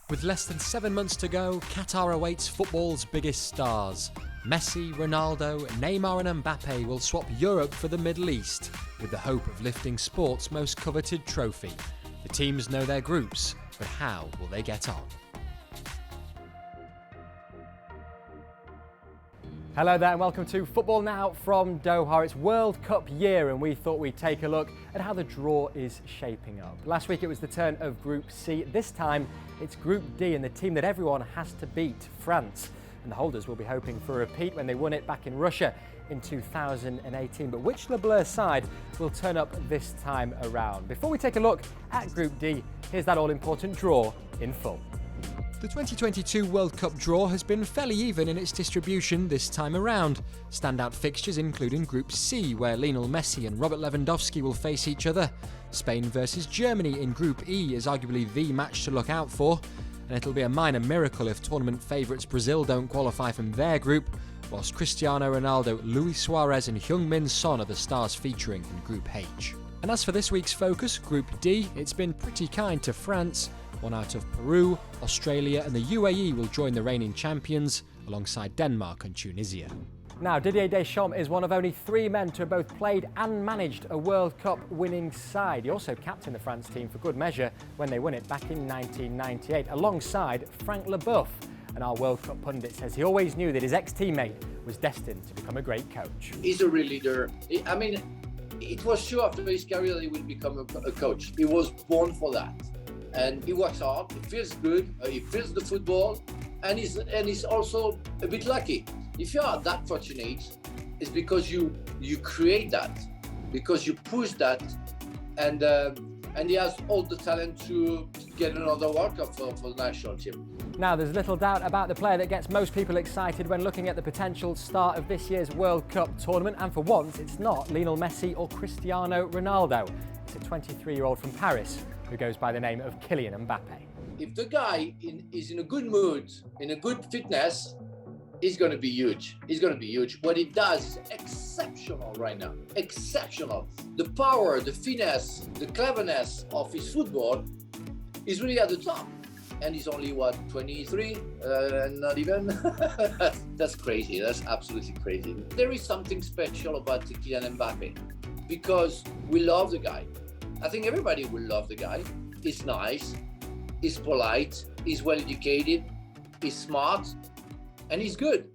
With less than 7 months to go, Qatar awaits football's biggest stars. Messi, Ronaldo, Neymar and Mbappe will swap Europe for the Middle East, with the hope of lifting sport's most coveted trophy. The teams know their groups, but how will they get on? Hello there and welcome to Football Now from Doha. It's World Cup year and we thought we'd take a look at how the draw is shaping up. Last week it was the turn of Group C. This time it's Group D and the team that everyone has to beat, France. And the holders will be hoping for a repeat when they won it back in Russia in 2018. But which Le Bleu side will turn up this time around? Before we take a look at Group D, here's that all-important draw in full. The 2022 World Cup draw has been fairly even in its distribution this time around. Standout fixtures including Group C, where Lionel Messi and Robert Lewandowski will face each other. Spain versus Germany in Group E is arguably the match to look out for, and it'll be a minor miracle if tournament favourites Brazil don't qualify from their group, whilst Cristiano Ronaldo, Luis Suarez and Heung-min Son are the stars featuring in Group H. And as for this week's focus, Group D, it's been pretty kind to France. One out of Peru, Australia and the UAE will join the reigning champions alongside Denmark and Tunisia. Now, Didier Deschamps is one of only 3 men to have both played and managed a World Cup winning side. He also captained the France team for good measure when they won it back in 1998, alongside Frank Leboeuf. And our World Cup pundit says he always knew that his ex-teammate was destined to become a great coach. He's a real leader. I mean, it was sure after his career that he would become a coach. He was born for that. And he works hard, he feels good, he feels the football, and he's also a bit lucky. If you are that fortunate, it's because you create that, because you push that, and he has all the talent to get another World Cup for the national team. Now, there's little doubt about the player that gets most people excited when looking at the potential start of this year's World Cup tournament, and for once, it's not Lionel Messi or Cristiano Ronaldo. It's a 23-year-old from Paris who goes by the name of Kylian Mbappe. If the guy is in a good mood, in a good fitness, he's going to be huge. He's going to be huge. What he does is exceptional right now. Exceptional. The power, the finesse, the cleverness of his football is really at the top. And he's only, 23? Not even? That's crazy. That's absolutely crazy. There is something special about Kylian Mbappe because we love the guy. I think everybody will love the guy. He's nice, he's polite, he's well educated, he's smart, and he's good.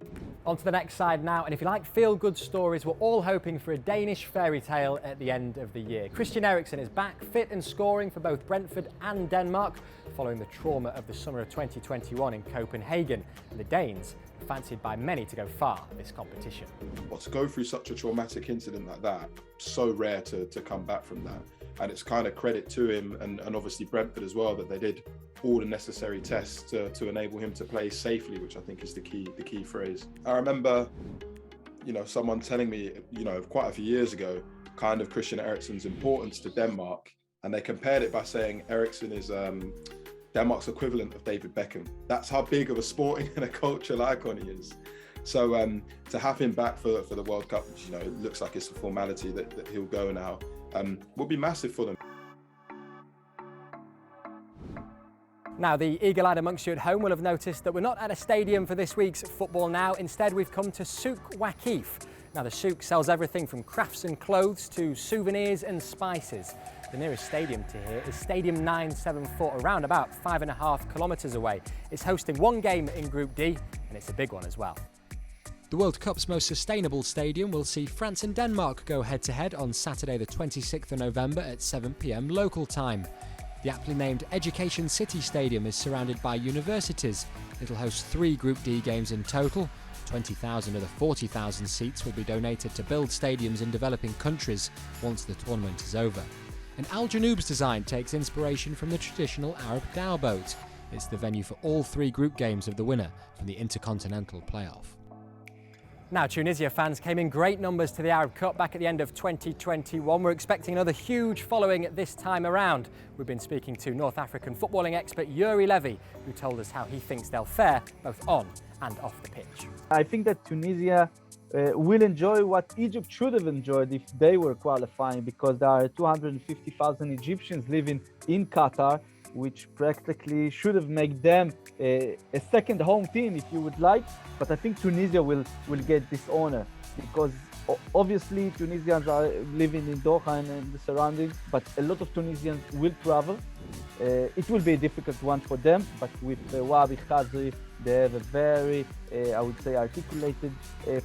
On to the next side now, and if you like feel-good stories, we're all hoping for a Danish fairy tale at the end of the year. Christian Eriksen is back, fit and scoring for both Brentford and Denmark, following the trauma of the summer of 2021 in Copenhagen. And the Danes are fancied by many to go far this competition. Well, to go through such a traumatic incident like that, so rare to come back from that. And it's kind of credit to him and obviously Brentford as well that they did all the necessary tests to enable him to play safely, which I think is the key phrase. I remember, someone telling me, quite a few years ago, kind of Christian Eriksen's importance to Denmark, and they compared it by saying Eriksen is Denmark's equivalent of David Beckham. That's how big of a sporting and a cultural icon he is. So to have him back for the World Cup, which it looks like it's a formality that he'll go now, will be massive for them. Now, the eagle-eyed amongst you at home will have noticed that we're not at a stadium for this week's Football Now. Instead, we've come to Souk Waqif. Now, the souk sells everything from crafts and clothes to souvenirs and spices. The nearest stadium to here is Stadium 974, around about 5.5 kilometres away. It's hosting one game in Group D, and it's a big one as well. The World Cup's most sustainable stadium will see France and Denmark go head-to-head on Saturday the 26th of November at 7 p.m. local time. The aptly named Education City Stadium is surrounded by universities. It'll host 3 Group D games in total. 20,000 of the 40,000 seats will be donated to build stadiums in developing countries once the tournament is over. And Al Janoub's design takes inspiration from the traditional Arab dhow boat. It's the venue for all 3 group games of the winner from the Intercontinental Playoff. Now, Tunisia fans came in great numbers to the Arab Cup back at the end of 2021. We're expecting another huge following this time around. We've been speaking to North African footballing expert Yuri Levy, who told us how he thinks they'll fare both on and off the pitch. I think that Tunisia will enjoy what Egypt should have enjoyed if they were qualifying, because there are 250,000 Egyptians living in Qatar. which practically should have made them a second home team, if you would like. But I think Tunisia will get this honor because obviously Tunisians are living in Doha and the surroundings, but a lot of Tunisians will travel. It will be a difficult one for them, but with Wabi Khazri, they have a very, I would say, articulated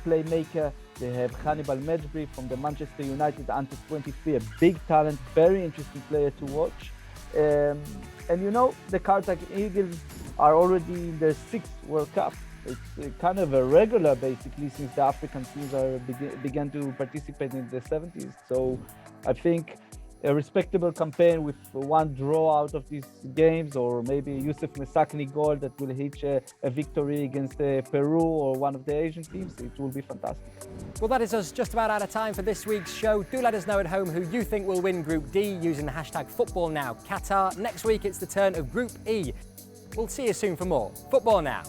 playmaker. They have Hannibal Mejbri from the Manchester United under-23, a big talent, very interesting player to watch. And you know, the Qatar Eagles are already in their 6th World Cup. It's kind of a regular, basically, since the African teams began to participate in the 70s. So I think a respectable campaign with one draw out of these games, or maybe Youssef Messakni goal that will hitch a victory against Peru or one of the Asian teams, it will be fantastic. Well, that is us just about out of time for this week's show. Do let us know at home who you think will win Group D using the hashtag FootballNowQatar. Next week, it's the turn of Group E. We'll see you soon for more Football Now.